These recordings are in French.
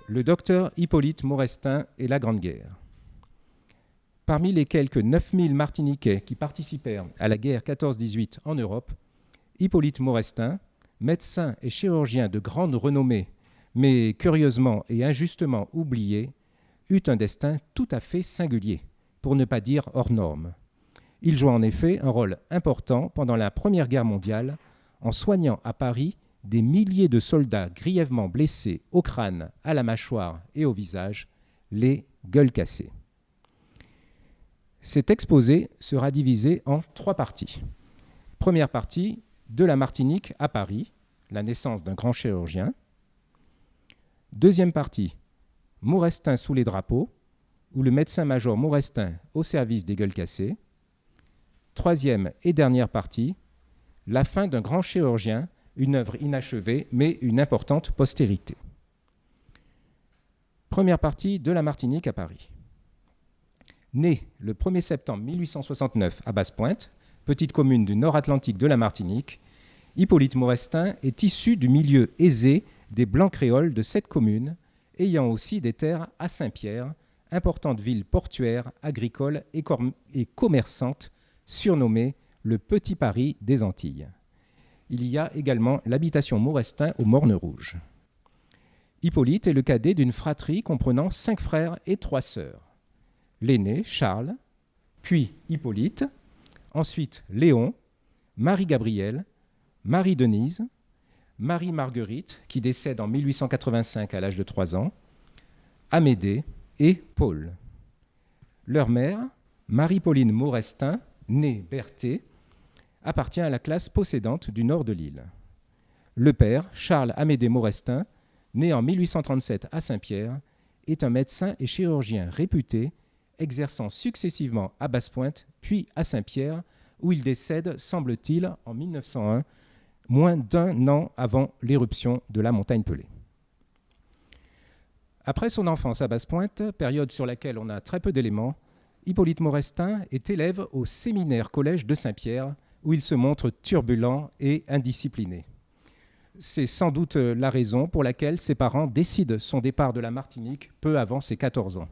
le docteur Hippolyte Maurestin et la Grande Guerre. Parmi les quelques 9000 Martiniquais qui participèrent à la guerre 14-18 en Europe, Hippolyte Maurestin, médecin et chirurgien de grande renommée, mais curieusement et injustement oublié, eut un destin tout à fait singulier, pour ne pas dire hors norme. Il joua en effet un rôle important pendant la Première Guerre mondiale en soignant à Paris des milliers de soldats grièvement blessés au crâne, à la mâchoire et au visage, les gueules cassées. Cet exposé sera divisé en 3 parties. Première partie, de la Martinique à Paris, la naissance d'un grand chirurgien. Deuxième partie, Maurestin sous les drapeaux, ou le médecin-major Maurestin au service des gueules cassées. Troisième et dernière partie, la fin d'un grand chirurgien, une œuvre inachevée, mais une importante postérité. Première partie, de la Martinique à Paris. Né le 1er septembre 1869 à Basse-Pointe, petite commune du nord Atlantique de la Martinique, Hippolyte Maurestin est issu du milieu aisé des Blancs créoles de cette commune, ayant aussi des terres à Saint-Pierre, importante ville portuaire, agricole et commerçante, surnommée le Petit Paris des Antilles. Il y a également l'habitation Maurestin aux Mornes Rouges. Hippolyte est le cadet d'une fratrie comprenant 5 frères et 3 sœurs. L'aîné, Charles, puis Hippolyte, ensuite Léon, Marie-Gabrielle, Marie-Denise, Marie-Marguerite, qui décède en 1885 à l'âge de 3 ans, Amédée et Paul. Leur mère, Marie-Pauline Maurestin, née Berthet, appartient à la classe possédante du nord de l'île. Le père, Charles-Amédée Maurestin, né en 1837 à Saint-Pierre, est un médecin et chirurgien réputé, exerçant successivement à Basse-Pointe puis à Saint-Pierre, où il décède, semble-t-il, en 1901, moins d'1 an avant l'éruption de la montagne Pelée. Après son enfance à Basse-Pointe, période sur laquelle on a très peu d'éléments, Hippolyte Maurestin est élève au séminaire collège de Saint-Pierre, où il se montre turbulent et indiscipliné. C'est sans doute la raison pour laquelle ses parents décident son départ de la Martinique peu avant ses 14 ans.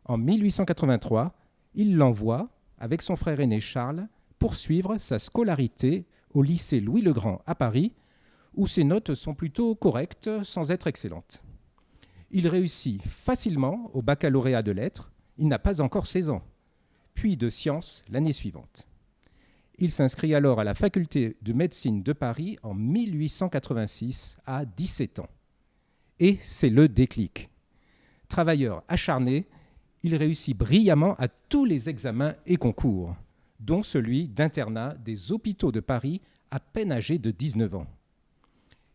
En 1883, il l'envoie, avec son frère aîné Charles, poursuivre sa scolarité au lycée Louis-le-Grand à Paris, où ses notes sont plutôt correctes sans être excellentes. Il réussit facilement au baccalauréat de lettres, il n'a pas encore 16 ans, puis de sciences l'année suivante. Il s'inscrit alors à la faculté de médecine de Paris en 1886 à 17 ans. Et c'est le déclic. Travailleur acharné, il réussit brillamment à tous les examens et concours, dont celui d'internat des hôpitaux de Paris à peine âgé de 19 ans.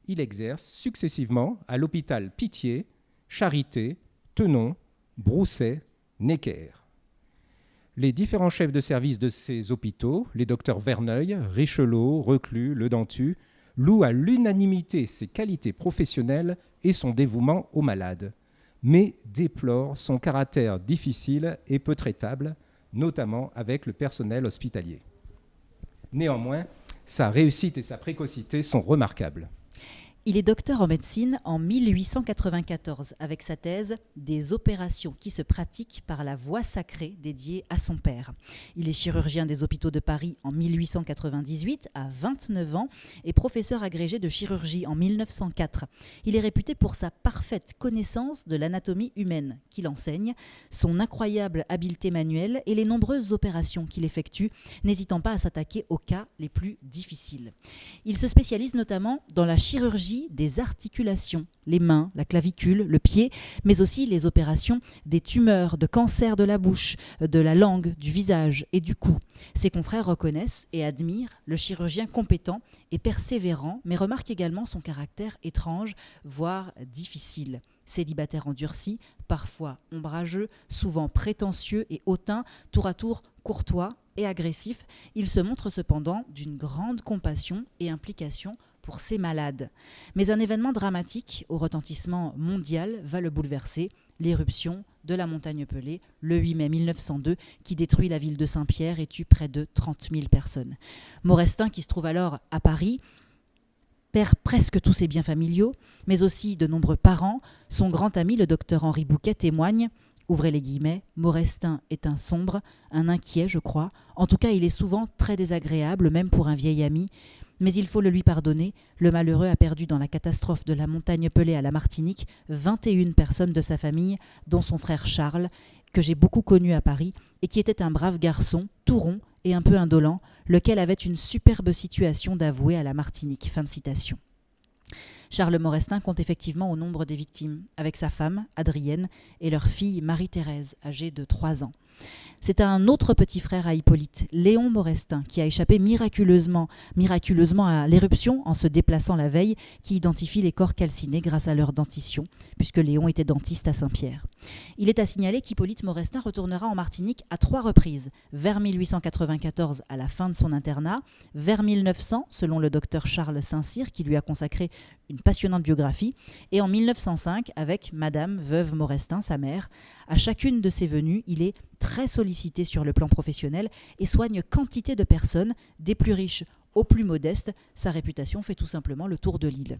Il exerce successivement à l'hôpital Pitié, Charité, Tenon, Brousset, Necker. Les différents chefs de service de ces hôpitaux, les docteurs Verneuil, Richelot, Reclus, Ledentu, louent à l'unanimité ses qualités professionnelles et son dévouement aux malades, mais déplorent son caractère difficile et peu traitable, notamment avec le personnel hospitalier. Néanmoins, sa réussite et sa précocité sont remarquables. Il est docteur en médecine en 1894 avec sa thèse « Des opérations qui se pratiquent par la voie sacrée » dédiée à son père. Il est chirurgien des hôpitaux de Paris en 1898 à 29 ans et professeur agrégé de chirurgie en 1904. Il est réputé pour sa parfaite connaissance de l'anatomie humaine qu'il enseigne, son incroyable habileté manuelle et les nombreuses opérations qu'il effectue, n'hésitant pas à s'attaquer aux cas les plus difficiles. Il se spécialise notamment dans la chirurgie des articulations, les mains, la clavicule, le pied, mais aussi les opérations des tumeurs, de cancer de la bouche, de la langue, du visage et du cou. Ses confrères reconnaissent et admirent le chirurgien compétent et persévérant, mais remarquent également son caractère étrange, voire difficile. Célibataire endurci, parfois ombrageux, souvent prétentieux et hautain, tour à tour courtois et agressif, il se montre cependant d'une grande compassion et implication pour ses malades. Mais un événement dramatique au retentissement mondial va le bouleverser, l'éruption de la montagne Pelée, le 8 mai 1902, qui détruit la ville de Saint-Pierre et tue près de 30 000 personnes. Maurestin, qui se trouve alors à Paris, perd presque tous ses biens familiaux, mais aussi de nombreux parents. Son grand ami, le docteur Henri Bouquet, témoigne, ouvrez les guillemets, « Maurestin est un sombre, un inquiet, je crois. En tout cas, il est souvent très désagréable, même pour un vieil ami. Mais il faut le lui pardonner. Le malheureux a perdu dans la catastrophe de la montagne Pelée à la Martinique 21 personnes de sa famille, dont son frère Charles, que j'ai beaucoup connu à Paris, et qui était un brave garçon, tout rond et un peu indolent, lequel avait une superbe situation d'avoué à la Martinique. » Fin de citation. Charles Maurestin compte effectivement au nombre des victimes, avec sa femme, Adrienne, et leur fille Marie-Thérèse, âgée de 3 ans. C'est un autre petit frère à Hippolyte, Léon Maurestin, qui a échappé miraculeusement à l'éruption en se déplaçant la veille, qui identifie les corps calcinés grâce à leur dentition, puisque Léon était dentiste à Saint-Pierre. Il est à signaler qu'Hippolyte Maurestin retournera en Martinique à 3 reprises, vers 1894 à la fin de son internat, vers 1900 selon le docteur Charles Saint-Cyr qui lui a consacré une passionnante biographie, et en 1905 avec Madame veuve Maurestin, sa mère. À chacune de ses venues, il est très sollicité sur le plan professionnel et soigne quantité de personnes, des plus riches aux plus modestes. Sa réputation fait tout simplement le tour de l'île.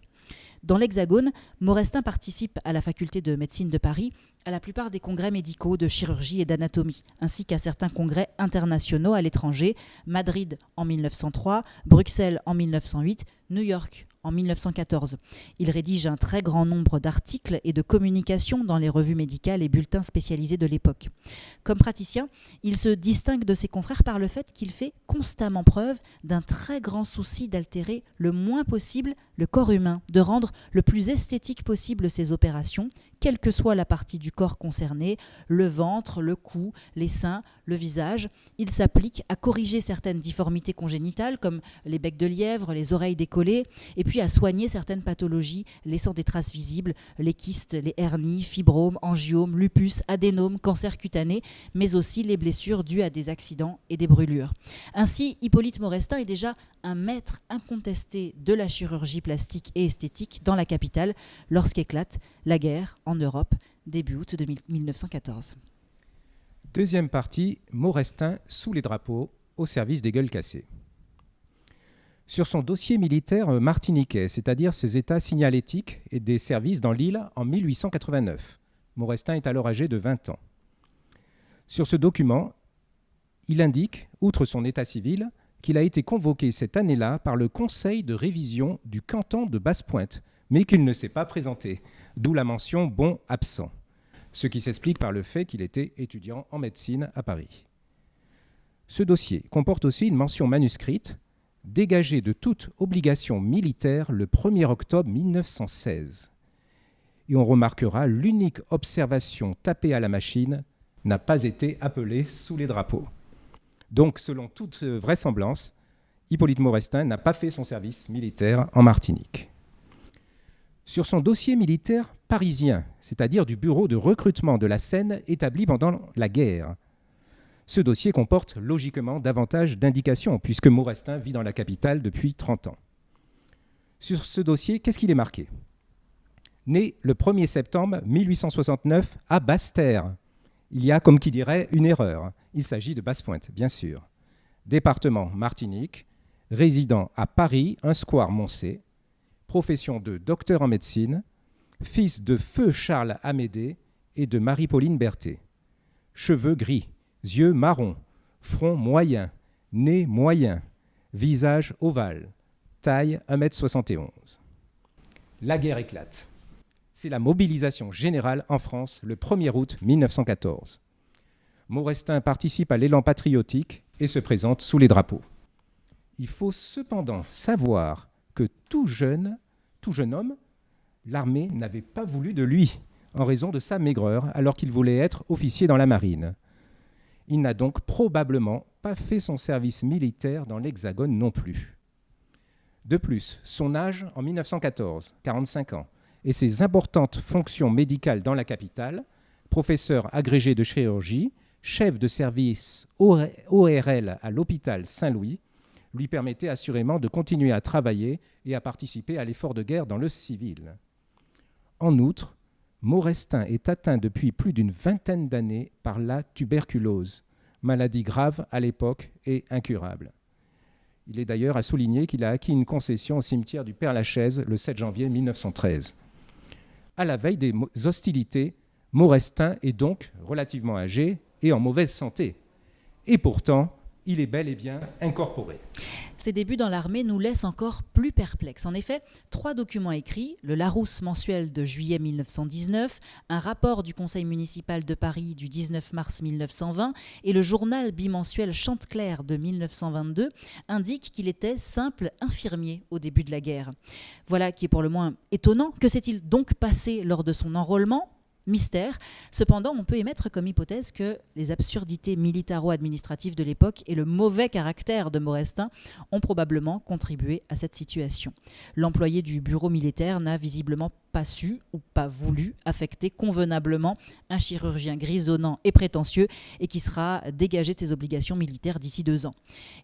Dans l'Hexagone, Maurestin participe à la faculté de médecine de Paris à la plupart des congrès médicaux de chirurgie et d'anatomie, ainsi qu'à certains congrès internationaux à l'étranger, Madrid en 1903, Bruxelles en 1908, New York en 1914. Il rédige un très grand nombre d'articles et de communications dans les revues médicales et bulletins spécialisés de l'époque. Comme praticien, il se distingue de ses confrères par le fait qu'il fait constamment preuve d'un très grand souci d'altérer le moins possible le corps humain, de rendre le plus esthétique possible ses opérations, quelle que soit la partie du corps concernée, le ventre, le cou, les seins, le visage. Il s'applique à corriger certaines difformités congénitales comme les becs de lièvre, les oreilles décollées, et puis à soigner certaines pathologies laissant des traces visibles, les kystes, les hernies, fibromes, angiomes, lupus, adénomes, cancers cutanés, mais aussi les blessures dues à des accidents et des brûlures. Ainsi, Hippolyte Maurestin est déjà un maître incontesté de la chirurgie plastique et esthétique dans la capitale lorsqu'éclate la guerre en Europe, début août 1914. Deuxième partie, Maurestin sous les drapeaux, au service des gueules cassées. Sur son dossier militaire martiniquais, c'est-à-dire ses états signalétiques et des services dans l'île en 1889. Maurestin est alors âgé de 20 ans. Sur ce document, il indique, outre son état civil, qu'il a été convoqué cette année-là par le conseil de révision du canton de Basse-Pointe, mais qu'il ne s'est pas présenté, d'où la mention « bon absent », ce qui s'explique par le fait qu'il était étudiant en médecine à Paris. Ce dossier comporte aussi une mention manuscrite dégagé de toute obligation militaire le 1er octobre 1916. Et on remarquera l'unique observation tapée à la machine n'a pas été appelée sous les drapeaux. Donc, selon toute vraisemblance, Hippolyte Maurestin n'a pas fait son service militaire en Martinique. Sur son dossier militaire parisien, c'est-à-dire du bureau de recrutement de la Seine établi pendant la guerre, ce dossier comporte logiquement davantage d'indications, puisque Maurestin vit dans la capitale depuis 30 ans. Sur ce dossier, qu'est-ce qu'il est marqué ? Né le 1er septembre 1869 à Basse-Terre. Il y a, comme qui dirait, une erreur. Il s'agit de Basse-Pointe, bien sûr. Département Martinique, résident à Paris, un square Moncey, profession de docteur en médecine, fils de feu Charles Amédée et de Marie-Pauline Berthet. Cheveux gris, yeux marrons, front moyen, nez moyen, visage ovale, taille 1,71 m. La guerre éclate. C'est la mobilisation générale en France le 1er août 1914. Maurestin participe à l'élan patriotique et se présente sous les drapeaux. Il faut cependant savoir que tout jeune homme, l'armée n'avait pas voulu de lui en raison de sa maigreur alors qu'il voulait être officier dans la marine. Il n'a donc probablement pas fait son service militaire dans l'Hexagone non plus. De plus, son âge en 1914, 45 ans, et ses importantes fonctions médicales dans la capitale, professeur agrégé de chirurgie, chef de service ORL à l'hôpital Saint-Louis, lui permettait assurément de continuer à travailler et à participer à l'effort de guerre dans le civil. En outre, Maurestin est atteint depuis plus d'une vingtaine d'années par la tuberculose, maladie grave à l'époque et incurable. Il est d'ailleurs à souligner qu'il a acquis une concession au cimetière du Père-Lachaise le 7 janvier 1913. À la veille des hostilités, Maurestin est donc relativement âgé et en mauvaise santé. Et pourtant, il est bel et bien incorporé. Ses débuts dans l'armée nous laissent encore plus perplexes. En effet, 3 documents écrits, le Larousse mensuel de juillet 1919, un rapport du Conseil municipal de Paris du 19 mars 1920 et le journal bimensuel Chanteclair de 1922 indiquent qu'il était simple infirmier au début de la guerre. Voilà qui est pour le moins étonnant. Que s'est-il donc passé lors de son enrôlement ? Mystère. Cependant, on peut émettre comme hypothèse que les absurdités militaro-administratives de l'époque et le mauvais caractère de Maurestin ont probablement contribué à cette situation. L'employé du bureau militaire n'a visiblement pas su ou pas voulu affecter convenablement un chirurgien grisonnant et prétentieux et qui sera dégagé de ses obligations militaires d'ici 2 ans.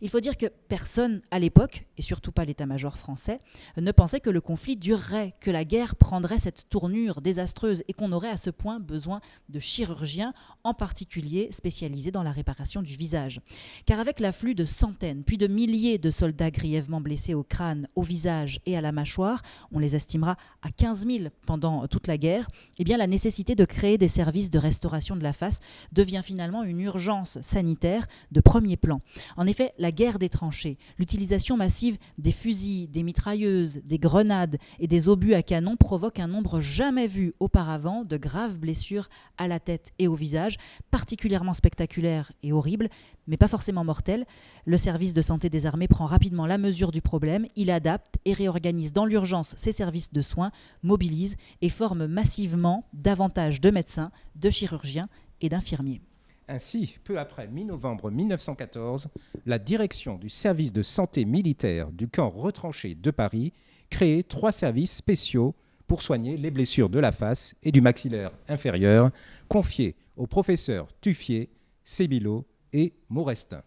Il faut dire que personne à l'époque, et surtout pas l'état-major français, ne pensait que le conflit durerait, que la guerre prendrait cette tournure désastreuse et qu'on aurait à ce point besoin de chirurgiens, en particulier spécialisés dans la réparation du visage. Car avec l'afflux de centaines, puis de milliers de soldats grièvement blessés au crâne, au visage et à la mâchoire, on les estimera à 15 000 pendant toute la guerre, eh bien la nécessité de créer des services de restauration de la face devient finalement une urgence sanitaire de premier plan. En effet, la guerre des tranchées, l'utilisation massive des fusils, des mitrailleuses, des grenades et des obus à canon provoque un nombre jamais vu auparavant de graves blessures à la tête et au visage, particulièrement spectaculaires et horribles, mais pas forcément mortelles. Le service de santé des armées prend rapidement la mesure du problème, il adapte et réorganise dans l'urgence ses services de soins, mobilise et forme massivement davantage de médecins, de chirurgiens et d'infirmiers. Ainsi, peu après mi-novembre 1914, la direction du service de santé militaire du camp retranché de Paris crée 3 services spéciaux pour soigner les blessures de la face et du maxillaire inférieur, confiés aux professeurs Tuffier, Sébillot et Maurestin.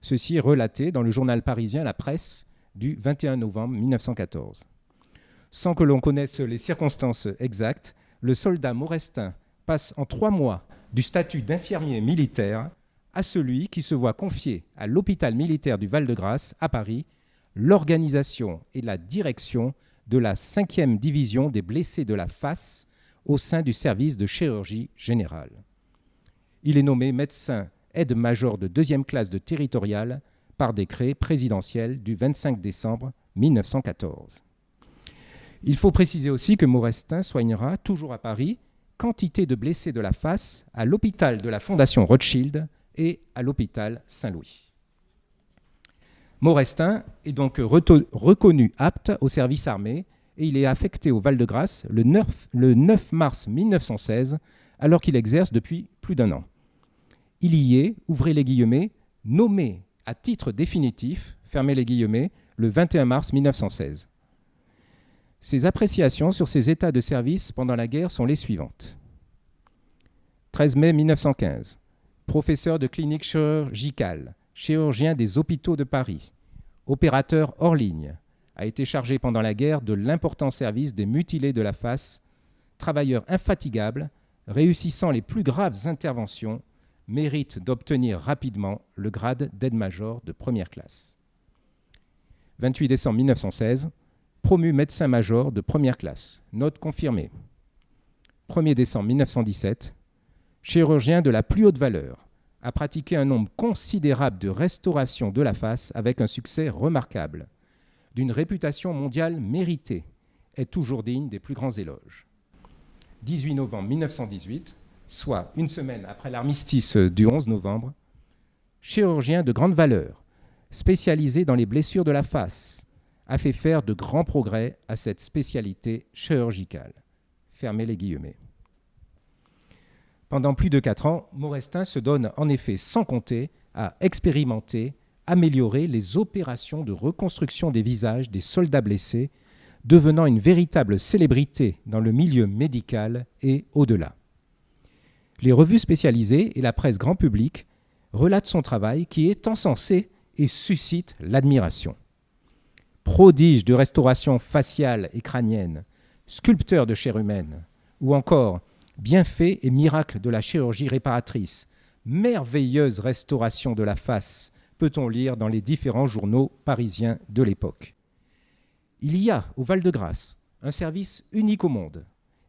Ceci est relaté dans le journal parisien La Presse du 21 novembre 1914. Sans que l'on connaisse les circonstances exactes, le soldat Maurestin passe en 3 mois du statut d'infirmier militaire à celui qui se voit confier à l'hôpital militaire du Val-de-Grâce à Paris l'organisation et la direction de la 5e division des blessés de la face au sein du service de chirurgie générale. Il est nommé médecin aide-major de 2e classe de territorial par décret présidentiel du 25 décembre 1914. Il faut préciser aussi que Maurestin soignera, toujours à Paris, quantité de blessés de la face à l'hôpital de la Fondation Rothschild et à l'hôpital Saint-Louis. Maurestin est donc reconnu apte au service armé et il est affecté au Val-de-Grâce le 9 mars 1916, alors qu'il exerce depuis plus d'1 an. Il y est, ouvrez les guillemets, nommé à titre définitif, fermez les guillemets, le 21 mars 1916. Ses appréciations sur ses états de service pendant la guerre sont les suivantes. 13 mai 1915, professeur de clinique chirurgicale, chirurgien des hôpitaux de Paris, opérateur hors ligne, a été chargé pendant la guerre de l'important service des mutilés de la face, travailleur infatigable, réussissant les plus graves interventions, mérite d'obtenir rapidement le grade d'aide-major de 1re classe. 28 décembre 1916, promu médecin-major de 1re classe, note confirmée. 1er décembre 1917, chirurgien de la plus haute valeur, a pratiqué un nombre considérable de restaurations de la face avec un succès remarquable, d'une réputation mondiale méritée, est toujours digne des plus grands éloges. 18 novembre 1918, soit une semaine après l'armistice du 11 novembre, chirurgien de grande valeur, spécialisé dans les blessures de la face, a fait faire de grands progrès à cette spécialité chirurgicale. Fermez les guillemets. Pendant plus de 4 ans, Maurestin se donne en effet sans compter à expérimenter, améliorer les opérations de reconstruction des visages des soldats blessés, devenant une véritable célébrité dans le milieu médical et au-delà. Les revues spécialisées et la presse grand public relatent son travail qui est encensé et suscite l'admiration. Prodige de restauration faciale et crânienne, sculpteur de chair humaine, ou encore bienfaits et miracles de la chirurgie réparatrice, merveilleuse restauration de la face peut-on lire dans les différents journaux parisiens de l'époque. Il y a au Val-de-Grâce un service unique au monde.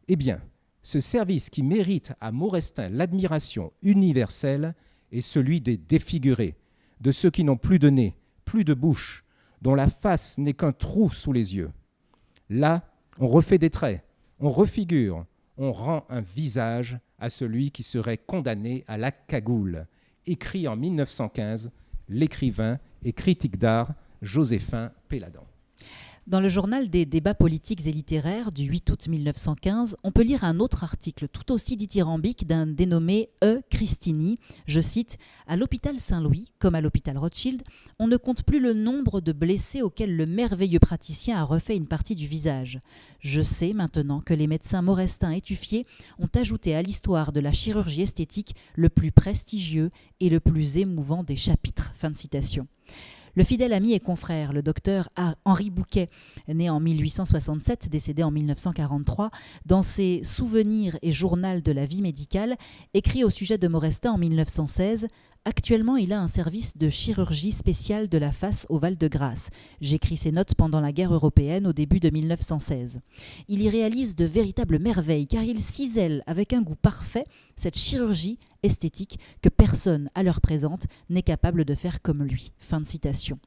Eh bien, ce service qui mérite à Maurestin l'admiration universelle est celui des défigurés, de ceux qui n'ont plus de nez, plus de bouche, dont la face n'est qu'un trou sous les yeux. Là, on refait des traits, on refigure, on rend un visage à celui qui serait condamné à la cagoule, écrit en 1915 l'écrivain et critique d'art Joséphin Péladan. Dans le journal des débats politiques et littéraires du 8 août 1915, on peut lire un autre article tout aussi dithyrambique d'un dénommé E. Cristini. Je cite « À l'hôpital Saint-Louis, comme à l'hôpital Rothschild, on ne compte plus le nombre de blessés auxquels le merveilleux praticien a refait une partie du visage. Je sais maintenant que les médecins Maurestin et Tuffier ont ajouté à l'histoire de la chirurgie esthétique le plus prestigieux et le plus émouvant des chapitres. » Fin de citation. Le fidèle ami et confrère, le docteur Henri Bouquet, né en 1867, décédé en 1943, dans ses Souvenirs et Journal de la vie médicale, écrit au sujet de Maurestin en 1916 « Actuellement, il a un service de chirurgie spéciale de la face au Val-de-Grâce. J'écris ces notes pendant la guerre européenne au début de 1916. Il y réalise de véritables merveilles car il cisèle avec un goût parfait cette chirurgie esthétique que personne à l'heure présente n'est capable de faire comme lui. » Fin de citation.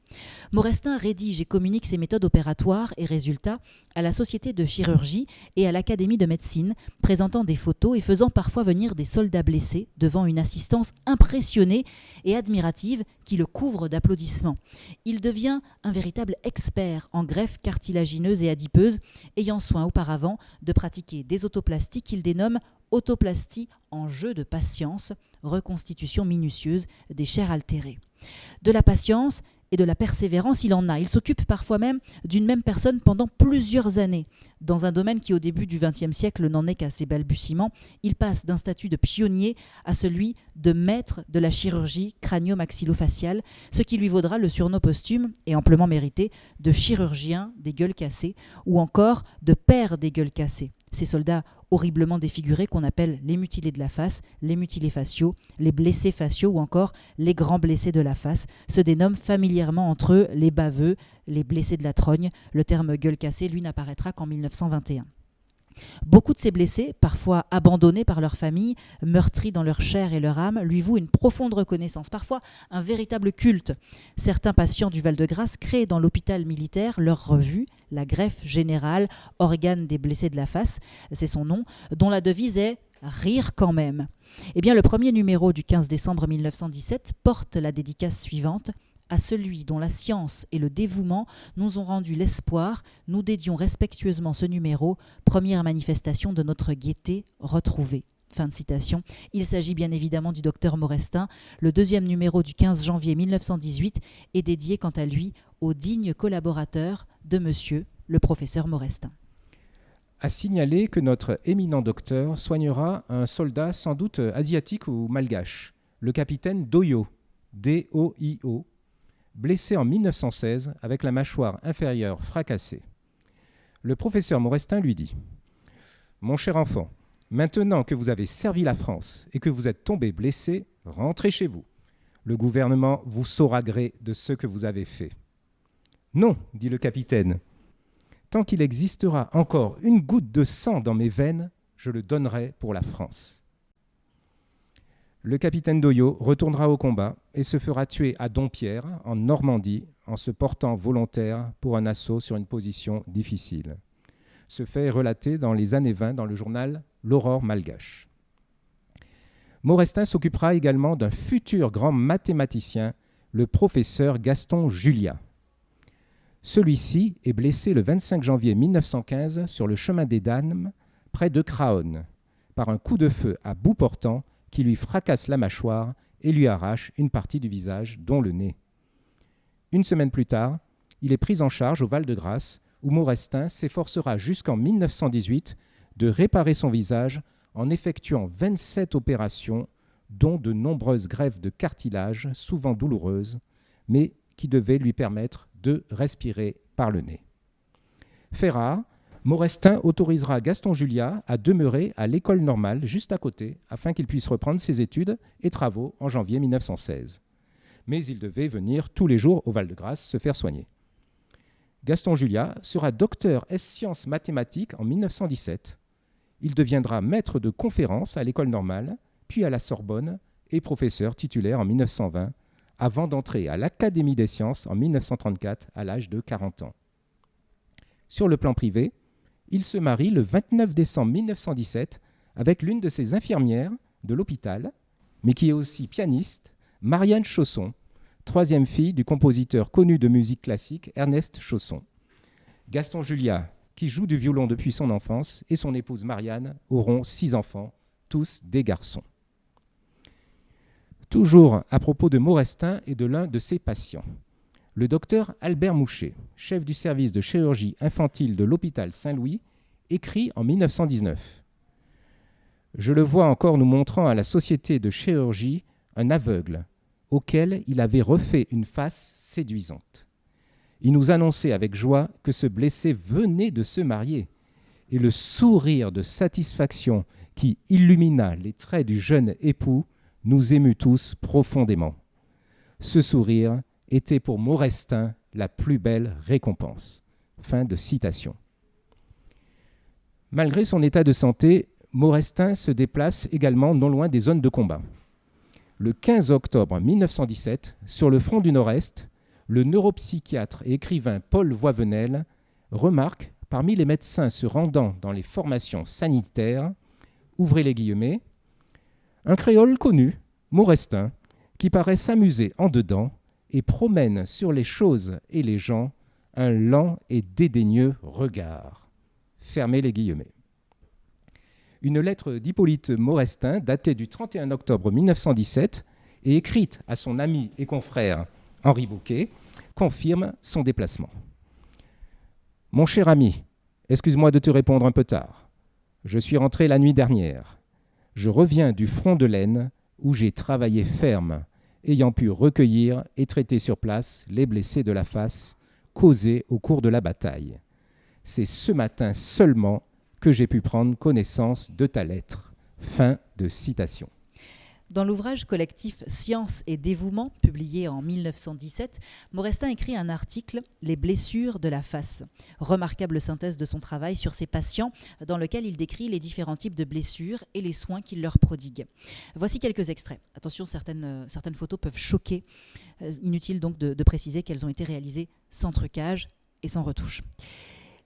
Maurestin rédige et communique ses méthodes opératoires et résultats à la Société de chirurgie et à l'Académie de médecine, présentant des photos et faisant parfois venir des soldats blessés devant une assistance impressionnée et admirative qui le couvre d'applaudissements. Il devient un véritable expert en greffes cartilagineuses et adipeuses, ayant soin auparavant de pratiquer des autoplasties qu'il dénomme autoplastie en jeu de patience, reconstitution minutieuse des chairs altérées. De la patience et de la persévérance, il en a. Il s'occupe parfois même d'une même personne pendant plusieurs années. Dans un domaine qui, au début du XXe siècle, n'en est qu'à ses balbutiements, il passe d'un statut de pionnier à celui de maître de la chirurgie crânio-maxillofaciale, ce qui lui vaudra le surnom posthume et amplement mérité de chirurgien des gueules cassées ou encore de père des gueules cassées. Ces soldats horriblement défigurés qu'on appelle les mutilés de la face, les mutilés faciaux, les blessés faciaux ou encore les grands blessés de la face se dénomment familièrement entre eux les baveux, les blessés de la trogne. Le terme gueule cassée, lui, n'apparaîtra qu'en 1921. Beaucoup de ces blessés, parfois abandonnés par leur famille, meurtris dans leur chair et leur âme, lui vouent une profonde reconnaissance, parfois un véritable culte. Certains patients du Val-de-Grâce créent dans l'hôpital militaire leur revue, la Greffe Générale, organe des blessés de la face, c'est son nom, dont la devise est « Rire quand même ». Eh bien, le premier numéro du 15 décembre 1917 porte la dédicace suivante. À celui dont la science et le dévouement nous ont rendu l'espoir, nous dédions respectueusement ce numéro, première manifestation de notre gaieté retrouvée. Fin de citation. Il s'agit bien évidemment du docteur Maurestin. Le deuxième numéro du 15 janvier 1918 est dédié quant à lui au digne collaborateur de monsieur le professeur Maurestin. À signaler que notre éminent docteur soignera un soldat sans doute asiatique ou malgache, le capitaine Doyo, D-O-I-O, blessé en 1916 avec la mâchoire inférieure fracassée. Le professeur Maurestin lui dit « Mon cher enfant, maintenant que vous avez servi la France et que vous êtes tombé blessé, rentrez chez vous. Le gouvernement vous saura gré de ce que vous avez fait. » « Non, dit le capitaine, tant qu'il existera encore une goutte de sang dans mes veines, je le donnerai pour la France. » Le capitaine Doyo retournera au combat et se fera tuer à Dompierre, en Normandie, en se portant volontaire pour un assaut sur une position difficile. Ce fait est relaté dans les années 20 dans le journal L'Aurore malgache. Maurestin s'occupera également d'un futur grand mathématicien, le professeur Gaston Julia. Celui-ci est blessé le 25 janvier 1915 sur le chemin des Dames, près de Craonne, par un coup de feu à bout portant qui lui fracasse la mâchoire et lui arrache une partie du visage, dont le nez. Une semaine plus tard, il est pris en charge au Val-de-Grâce, où Maurestin s'efforcera jusqu'en 1918 de réparer son visage en effectuant 27 opérations, dont de nombreuses greffes de cartilage, souvent douloureuses, mais qui devaient lui permettre de respirer par le nez. Fait rare, Maurestin autorisera Gaston Julia à demeurer à l'école normale juste à côté afin qu'il puisse reprendre ses études et travaux en janvier 1916. mais il devait venir tous les jours au Val-de-Grâce se faire soigner. Gaston Juliat sera docteur ès sciences mathématiques en 1917. Il deviendra maître de conférences à l'École normale, puis à la Sorbonne, et professeur titulaire en 1920, avant d'entrer à l'Académie des sciences en 1934 à l'âge de 40 ans. Sur le plan privé, il se marie le 29 décembre 1917 avec l'une de ses infirmières de l'hôpital, mais qui est aussi pianiste, Marianne Chausson, troisième fille du compositeur connu de musique classique Ernest Chausson. Gaston Juliat, qui joue du violon depuis son enfance, et son épouse Marianne auront 6 enfants, tous des garçons. Toujours à propos de Maurestin et de l'un de ses patients. Le docteur Albert Mouchet, chef du service de chirurgie infantile de l'hôpital Saint-Louis, écrit en 1919 : « Je le vois encore nous montrant à la société de chirurgie un aveugle auquel il avait refait une face séduisante. Il nous annonçait avec joie que ce blessé venait de se marier, et le sourire de satisfaction qui illumina les traits du jeune époux nous émut tous profondément. Ce sourire était pour Maurestin la plus belle récompense. » Fin de citation. Malgré son état de santé, Maurestin se déplace également non loin des zones de combat. Le 15 octobre 1917, sur le front du Nord-Est, le neuropsychiatre et écrivain Paul Voivenel remarque, parmi les médecins se rendant dans les formations sanitaires, ouvrez les guillemets, un créole connu, Maurestin, qui paraît s'amuser en dedans et promène sur les choses et les gens un lent et dédaigneux regard. Fermez les guillemets. Une lettre d'Hippolyte Maurestin, datée du 31 octobre 1917 et écrite à son ami et confrère Henri Bouquet, confirme son déplacement. « Mon cher ami, excuse-moi de te répondre un peu tard. Je suis rentré la nuit dernière. Je reviens du front de l'Aisne où j'ai travaillé ferme, ayant pu recueillir et traiter sur place les blessés de la face causés au cours de la bataille. C'est ce matin seulement que j'ai pu prendre connaissance de ta lettre. » Fin de citation. Dans l'ouvrage collectif Science et dévouement, publié en 1917, Maurestin écrit un article « Les blessures de la face », remarquable synthèse de son travail sur ses patients, dans lequel il décrit les différents types de blessures et les soins qu'il leur prodigue. Voici quelques extraits. Attention, certaines photos peuvent choquer. Inutile donc de préciser qu'elles ont été réalisées sans trucage et sans retouche.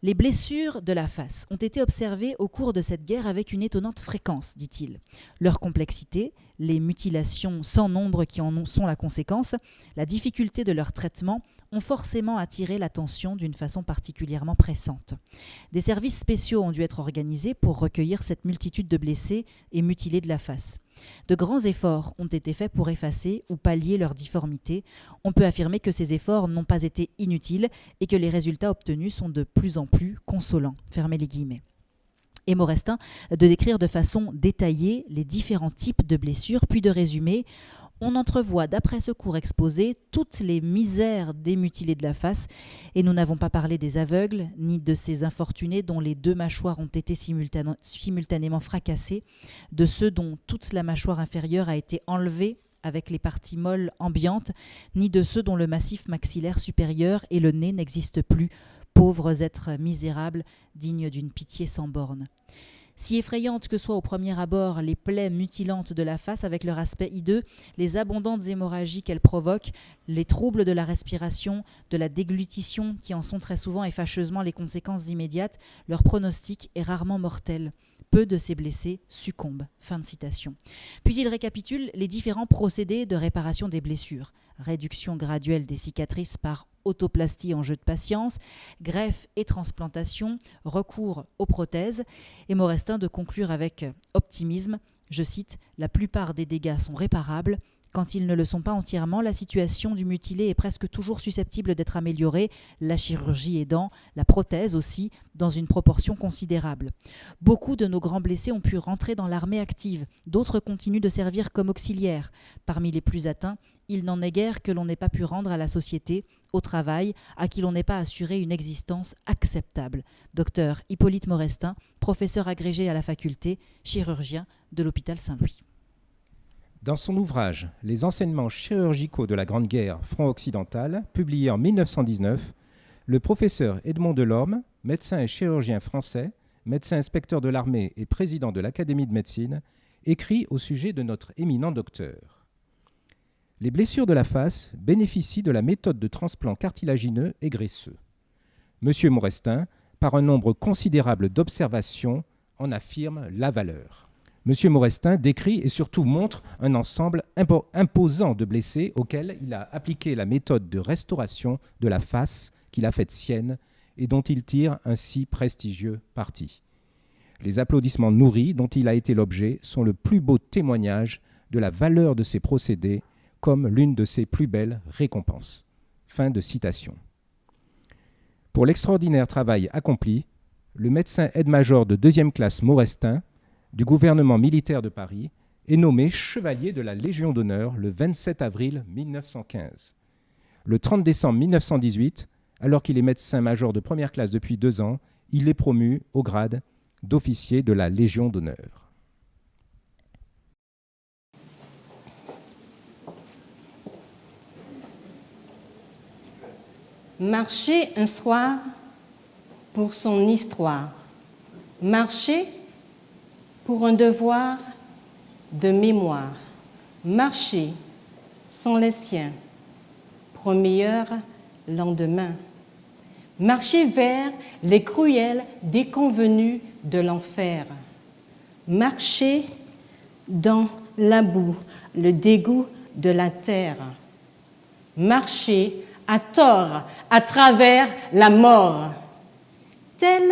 Les blessures de la face ont été observées au cours de cette guerre avec une étonnante fréquence, dit-il. Leur complexité, les mutilations sans nombre qui en sont la conséquence, la difficulté de leur traitement ont forcément attiré l'attention d'une façon particulièrement pressante. Des services spéciaux ont dû être organisés pour recueillir cette multitude de blessés et mutilés de la face. De grands efforts ont été faits pour effacer ou pallier leur difformité. On peut affirmer que ces efforts n'ont pas été inutiles et que les résultats obtenus sont de plus en plus consolants. Fermez les guillemets. Et Maurestin de décrire de façon détaillée les différents types de blessures, puis de résumer. On entrevoit, d'après ce cours exposé, toutes les misères des mutilés de la face, et nous n'avons pas parlé des aveugles, ni de ces infortunés dont les 2 mâchoires ont été simultanément fracassées, de ceux dont toute la mâchoire inférieure a été enlevée avec les parties molles ambiantes, ni de ceux dont le massif maxillaire supérieur et le nez n'existent plus, pauvres êtres misérables, dignes d'une pitié sans borne. Si effrayantes que soient au premier abord les plaies mutilantes de la face avec leur aspect hideux, les abondantes hémorragies qu'elles provoquent, les troubles de la respiration, de la déglutition qui en sont très souvent et fâcheusement les conséquences immédiates, leur pronostic est rarement mortel. Peu de ces blessés succombent. Fin de citation. Puis il récapitule les différents procédés de réparation des blessures. Réduction graduelle des cicatrices par autoplastie en jeu de patience, greffe et transplantation, recours aux prothèses, et Maurestin de conclure avec optimisme, je cite, « La plupart des dégâts sont réparables. Quand ils ne le sont pas entièrement, la situation du mutilé est presque toujours susceptible d'être améliorée, la chirurgie aidant, la prothèse aussi, dans une proportion considérable. Beaucoup de nos grands blessés ont pu rentrer dans l'armée active, d'autres continuent de servir comme auxiliaires. Parmi les plus atteints, il n'en est guère que l'on n'ait pas pu rendre à la société, au travail, à qui l'on n'ait pas assuré une existence acceptable. » Docteur Hippolyte Maurestin, professeur agrégé à la faculté, chirurgien de l'hôpital Saint-Louis. Dans son ouvrage « Les enseignements chirurgicaux de la Grande Guerre, front occidental », publié en 1919, le professeur Edmond Delorme, médecin et chirurgien français, médecin inspecteur de l'armée et président de l'Académie de médecine, écrit au sujet de notre éminent docteur. Les blessures de la face bénéficient de la méthode de transplant cartilagineux et graisseux. M. Maurestin, par un nombre considérable d'observations, en affirme la valeur. M. Maurestin décrit et surtout montre un ensemble imposant de blessés auxquels il a appliqué la méthode de restauration de la face qu'il a faite sienne et dont il tire un si prestigieux parti. Les applaudissements nourris dont il a été l'objet sont le plus beau témoignage de la valeur de ces procédés comme l'une de ses plus belles récompenses. Fin de citation. Pour l'extraordinaire travail accompli, le médecin aide-major de 2e classe Maurestin du gouvernement militaire de Paris est nommé chevalier de la Légion d'honneur le 27 avril 1915. Le 30 décembre 1918, alors qu'il est médecin-major de 1re classe depuis 2 ans, il est promu au grade d'officier de la Légion d'honneur. Marcher un soir pour son histoire. Marcher pour un devoir de mémoire. Marcher sans les siens pour un meilleur lendemain. Marcher vers les cruels déconvenus de l'enfer. Marcher dans la boue, le dégoût de la terre. Marcher à tort à travers la mort. Tel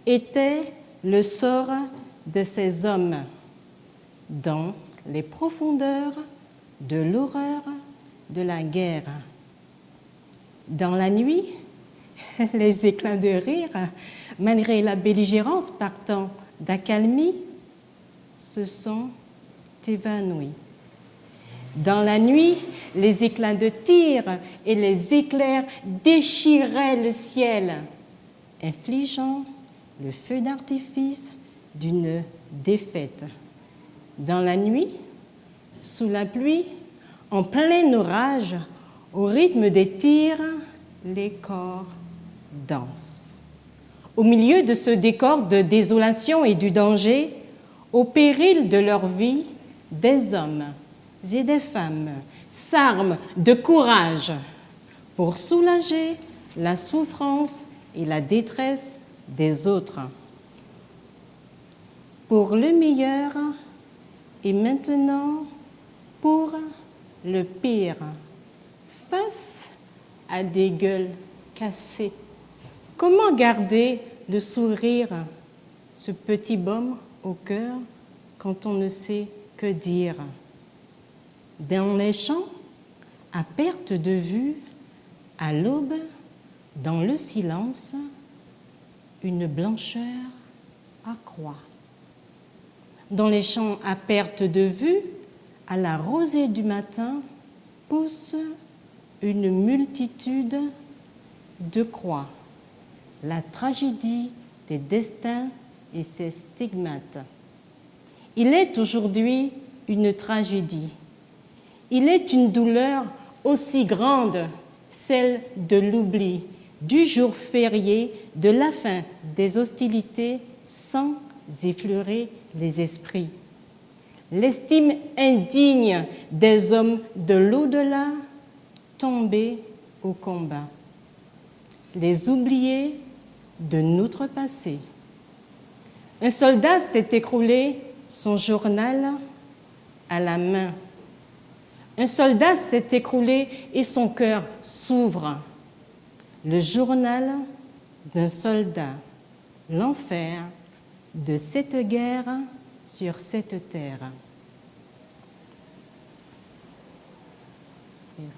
était le sort de ces hommes dans les profondeurs de l'horreur de la guerre. Dans la nuit, les éclats de rire, malgré la belligérance partant d'accalmie, se sont évanouis. Dans la nuit, les éclats de tir et les éclairs déchiraient le ciel, infligeant le feu d'artifice d'une défaite. Dans la nuit, sous la pluie, en plein orage, au rythme des tirs, les corps dansent. Au milieu de ce décor de désolation et du danger, au péril de leur vie, des hommes et des femmes s'arment de courage pour soulager la souffrance et la détresse des autres. Pour le meilleur et maintenant pour le pire, face à des gueules cassées. Comment garder le sourire, ce petit baume au cœur, quand on ne sait que dire? Dans les champs, à perte de vue, à l'aube, dans le silence, une blancheur accroît. Dans les champs à perte de vue, à la rosée du matin, pousse une multitude de croix. La tragédie des destins et ses stigmates. Il est aujourd'hui une tragédie. Il est une douleur aussi grande, celle de l'oubli, du jour férié, de la fin des hostilités, sans effleurer les esprits. L'estime indigne des hommes de l'au-delà, tombés au combat. Les oubliés de notre passé. Un soldat s'est écroulé son journal à la main. Un soldat s'est écroulé et son cœur s'ouvre. Le journal d'un soldat, l'enfer de cette guerre sur cette terre. Merci.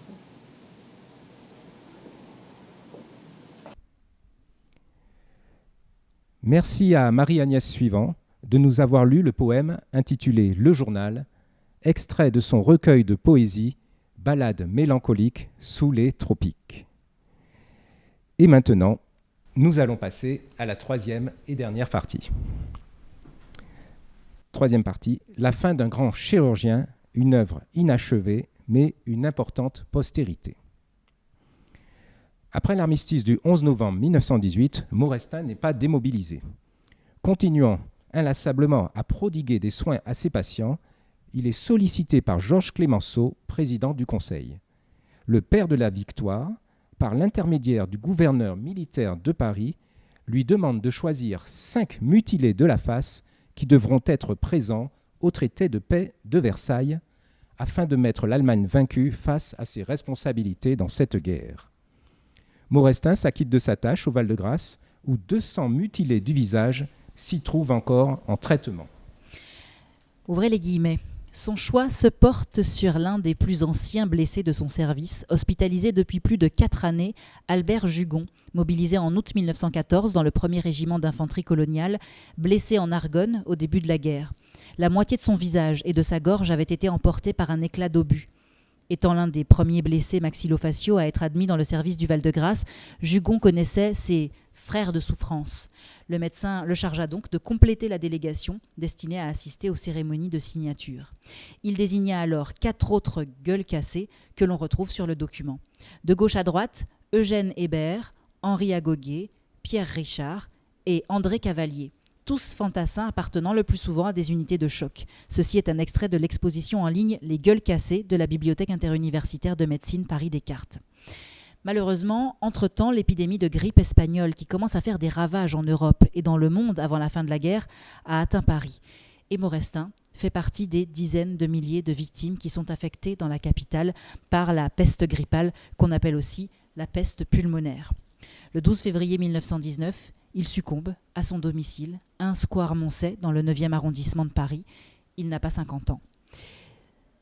Merci à Marie-Agnès Suivant de nous avoir lu le poème intitulé « Le journal », extrait de son recueil de poésie « Ballade mélancolique sous les tropiques ». Et maintenant, nous allons passer à la troisième et dernière partie. Troisième partie, la fin d'un grand chirurgien, une œuvre inachevée, mais une importante postérité. Après l'armistice du 11 novembre 1918, Maurestin n'est pas démobilisé. Continuant inlassablement à prodiguer des soins à ses patients, il est sollicité par Georges Clemenceau, président du Conseil. Le père de la Victoire, par l'intermédiaire du gouverneur militaire de Paris, lui demande de choisir 5 mutilés de la face qui devront être présents au traité de paix de Versailles, afin de mettre l'Allemagne vaincue face à ses responsabilités dans cette guerre. Maurestin s'acquitte de sa tâche au Val-de-Grâce, où 200 mutilés du visage s'y trouvent encore en traitement. Ouvrez les guillemets. Son choix se porte sur l'un des plus anciens blessés de son service, hospitalisé depuis plus de 4 années, Albert Jugon, mobilisé en août 1914 dans le 1er régiment d'infanterie coloniale, blessé en Argonne au début de la guerre. La moitié de son visage et de sa gorge avait été emportée par un éclat d'obus. Étant l'un des premiers blessés maxillofaciaux à être admis dans le service du Val-de-Grâce, Jugon connaissait ses frères de souffrance. Le médecin le chargea donc de compléter la délégation destinée à assister aux cérémonies de signature. Il désigna alors 4 autres gueules cassées que l'on retrouve sur le document. De gauche à droite, Eugène Hébert, Henri Agoguet, Pierre Richard et André Cavalier. Tous fantassins appartenant le plus souvent à des unités de choc. Ceci est un extrait de l'exposition en ligne « Les gueules cassées » de la Bibliothèque interuniversitaire de médecine Paris-Descartes. Malheureusement, entre-temps, l'épidémie de grippe espagnole, qui commence à faire des ravages en Europe et dans le monde avant la fin de la guerre, a atteint Paris. Et Maurestin fait partie des dizaines de milliers de victimes qui sont affectées dans la capitale par la peste grippale, qu'on appelle aussi la peste pulmonaire. Le 12 février 1919, il succombe à son domicile, 1 square Moncey, dans le 9e arrondissement de Paris. Il n'a pas 50 ans.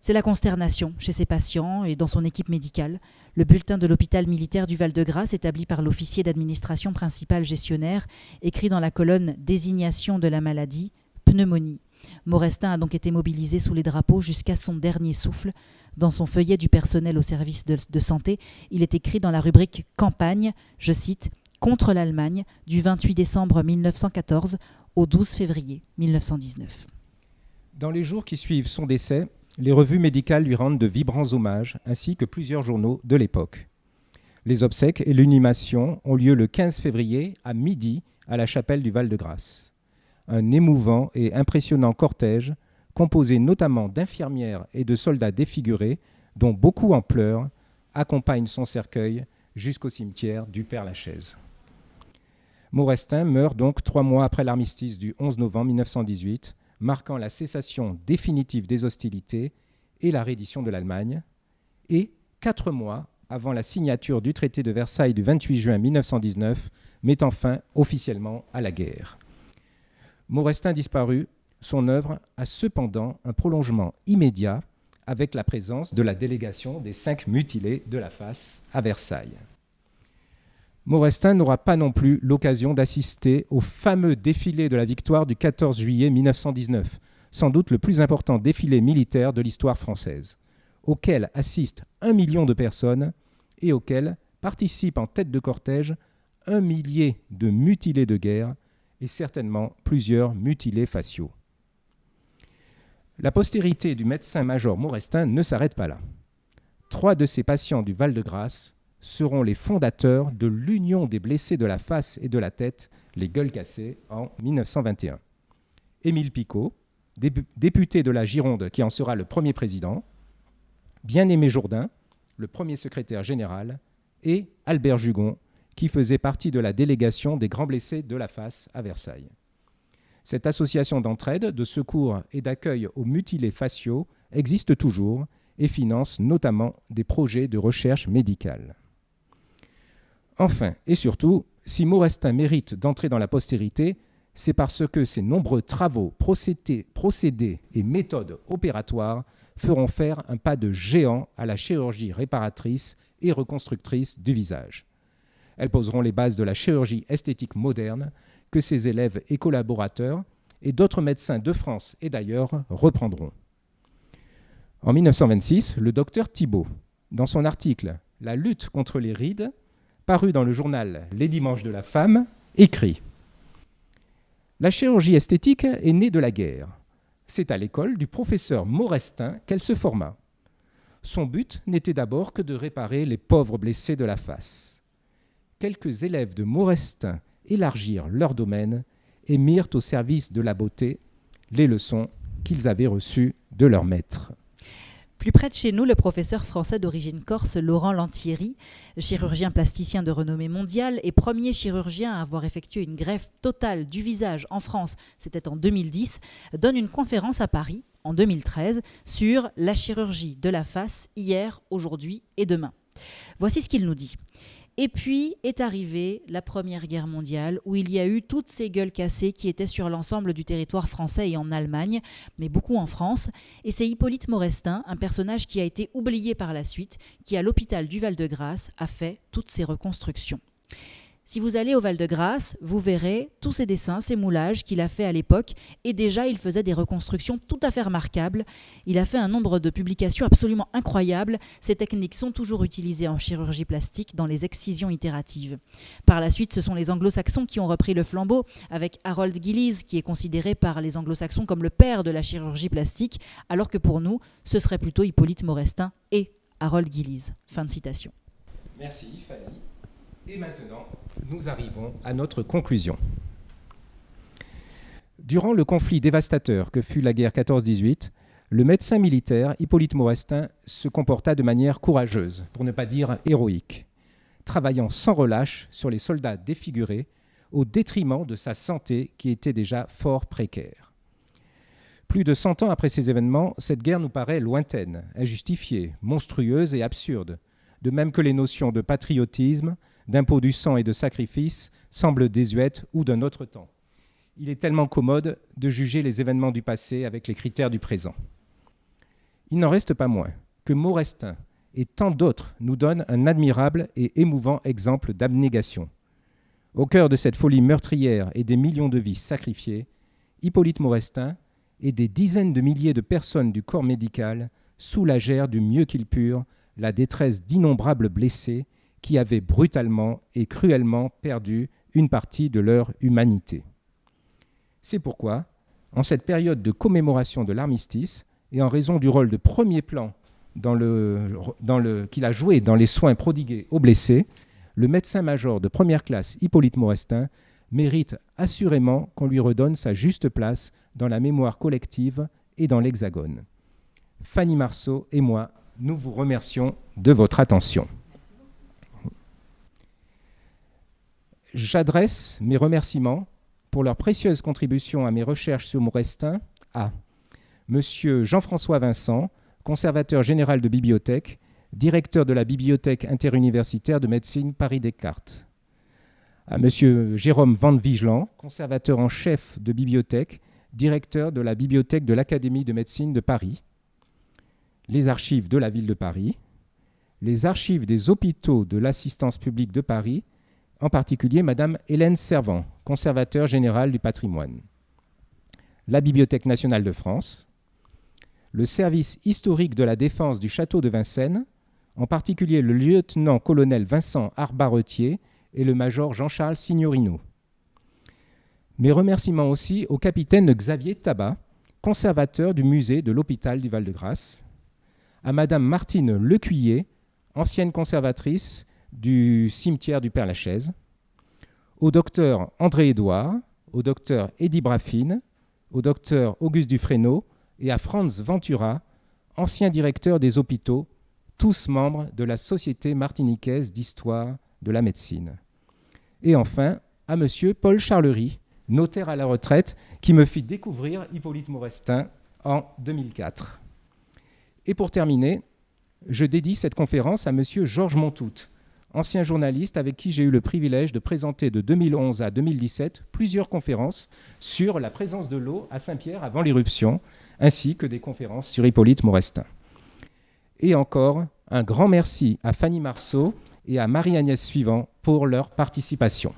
C'est la consternation chez ses patients et dans son équipe médicale. Le bulletin de l'hôpital militaire du Val-de-Grâce, établi par l'officier d'administration principal gestionnaire, écrit dans la colonne « Désignation de la maladie », pneumonie. Maurestin a donc été mobilisé sous les drapeaux jusqu'à son dernier souffle. Dans son feuillet du personnel au service de santé, il est écrit dans la rubrique « Campagne », je cite, contre l'Allemagne, du 28 décembre 1914 au 12 février 1919. Dans les jours qui suivent son décès, les revues médicales lui rendent de vibrants hommages, ainsi que plusieurs journaux de l'époque. Les obsèques et l'inhumation ont lieu le 15 février à midi à la chapelle du Val-de-Grâce. Un émouvant et impressionnant cortège, composé notamment d'infirmières et de soldats défigurés, dont beaucoup en pleurs, accompagne son cercueil jusqu'au cimetière du Père-Lachaise. Maurestin meurt donc 3 mois après l'armistice du 11 novembre 1918, marquant la cessation définitive des hostilités et la reddition de l'Allemagne, et 4 mois avant la signature du traité de Versailles du 28 juin 1919, mettant fin officiellement à la guerre. Maurestin disparu, son œuvre a cependant un prolongement immédiat avec la présence de la délégation des 5 mutilés de la face à Versailles. Maurestin n'aura pas non plus l'occasion d'assister au fameux défilé de la victoire du 14 juillet 1919, sans doute le plus important défilé militaire de l'histoire française, auquel assistent 1 million de personnes et auquel participent en tête de cortège 1 millier de mutilés de guerre et certainement plusieurs mutilés faciaux. La postérité du médecin-major Maurestin ne s'arrête pas là. 3 de ses patients du Val-de-Grâce seront les fondateurs de l'Union des blessés de la face et de la tête, les gueules cassées, en 1921. Émile Picot, député de la Gironde qui en sera le premier président, Bien-Aimé Jourdain, le premier secrétaire général, et Albert Jugon, qui faisait partie de la délégation des grands blessés de la face à Versailles. Cette association d'entraide, de secours et d'accueil aux mutilés faciaux existe toujours et finance notamment des projets de recherche médicale. Enfin, et surtout, si Maurestin mérite d'entrer dans la postérité, c'est parce que ses nombreux travaux, procédés et méthodes opératoires feront faire un pas de géant à la chirurgie réparatrice et reconstructrice du visage. Elles poseront les bases de la chirurgie esthétique moderne que ses élèves et collaborateurs et d'autres médecins de France et d'ailleurs reprendront. En 1926, le docteur Thibault, dans son article « La lutte contre les rides », paru dans le journal Les Dimanches de la Femme, écrit « La chirurgie esthétique est née de la guerre. C'est à l'école du professeur Maurestin qu'elle se forma. Son but n'était d'abord que de réparer les pauvres blessés de la face. Quelques élèves de Maurestin élargirent leur domaine et mirent au service de la beauté les leçons qu'ils avaient reçues de leur maître. Plus près de chez nous, le professeur français d'origine corse Laurent Lantieri, chirurgien plasticien de renommée mondiale et premier chirurgien à avoir effectué une greffe totale du visage en France, c'était en 2010, donne une conférence à Paris en 2013 sur la chirurgie de la face hier, aujourd'hui et demain. Voici ce qu'il nous dit. Et puis est arrivée la Première Guerre mondiale où il y a eu toutes ces gueules cassées qui étaient sur l'ensemble du territoire français et en Allemagne, mais beaucoup en France. Et c'est Hippolyte Maurestin, un personnage qui a été oublié par la suite, qui à l'hôpital du Val-de-Grâce a fait toutes ces reconstructions. Si vous allez au Val-de-Grâce, vous verrez tous ces dessins, ces moulages qu'il a fait à l'époque. Et déjà, il faisait des reconstructions tout à fait remarquables. Il a fait un nombre de publications absolument incroyables. Ces techniques sont toujours utilisées en chirurgie plastique dans les excisions itératives. Par la suite, ce sont les anglo-saxons qui ont repris le flambeau, avec Harold Gillies, qui est considéré par les anglo-saxons comme le père de la chirurgie plastique, alors que pour nous, ce serait plutôt Hippolyte Maurestin et Harold Gillies. Fin de citation. Merci Fanny. Et maintenant, nous arrivons à notre conclusion. Durant le conflit dévastateur que fut la guerre 14-18, le médecin militaire Hippolyte Maurestin se comporta de manière courageuse, pour ne pas dire héroïque, travaillant sans relâche sur les soldats défigurés au détriment de sa santé qui était déjà fort précaire. Plus de 100 ans après ces événements, cette guerre nous paraît lointaine, injustifiée, monstrueuse et absurde, de même que les notions de patriotisme, d'impôt du sang et de sacrifice semblent désuètes ou d'un autre temps. Il est tellement commode de juger les événements du passé avec les critères du présent. Il n'en reste pas moins que Maurestin et tant d'autres nous donnent un admirable et émouvant exemple d'abnégation. Au cœur de cette folie meurtrière et des millions de vies sacrifiées, Hippolyte Maurestin et des dizaines de milliers de personnes du corps médical soulagèrent du mieux qu'ils purent la détresse d'innombrables blessés qui avaient brutalement et cruellement perdu une partie de leur humanité. C'est pourquoi, en cette période de commémoration de l'armistice, et en raison du rôle de premier plan qu'il a joué dans les soins prodigués aux blessés, le médecin-major de première classe Hippolyte Maurestin mérite assurément qu'on lui redonne sa juste place dans la mémoire collective et dans l'Hexagone. Fanny Marceau et moi, nous vous remercions de votre attention. J'adresse mes remerciements pour leur précieuse contribution à mes recherches sur Maurestin à Monsieur Jean-François Vincent, conservateur général de bibliothèque, directeur de la Bibliothèque interuniversitaire de médecine Paris-Descartes, à Monsieur Jérôme Van Vigeland, conservateur en chef de bibliothèque, directeur de la Bibliothèque de l'Académie de médecine de Paris, les archives de la ville de Paris, les archives des hôpitaux de l'assistance publique de Paris, en particulier Madame Hélène Servant, conservateur général du patrimoine, la Bibliothèque nationale de France, le service historique de la défense du château de Vincennes, en particulier le lieutenant-colonel Vincent Arbaretier et le major Jean-Charles Signorino. Mes remerciements aussi au capitaine Xavier Tabat, conservateur du musée de l'hôpital du Val-de-Grâce, à Madame Martine Lecuyer, ancienne conservatrice du cimetière du Père-Lachaise, au docteur André Édouard, au docteur Eddy Braffine, au docteur Auguste Dufresneau et à Franz Ventura, ancien directeur des hôpitaux, tous membres de la Société martiniquaise d'histoire de la médecine. Et enfin, à Monsieur Paul Charlery, notaire à la retraite, qui me fit découvrir Hippolyte Maurestin en 2004. Et pour terminer, je dédie cette conférence à Monsieur Georges Montout, ancien journaliste avec qui j'ai eu le privilège de présenter de 2011 à 2017 plusieurs conférences sur la présence de l'eau à Saint-Pierre avant l'éruption, ainsi que des conférences sur Hippolyte Maurestin. Et encore, un grand merci à Fanny Marceau et à Marie-Agnès Suivant pour leur participation.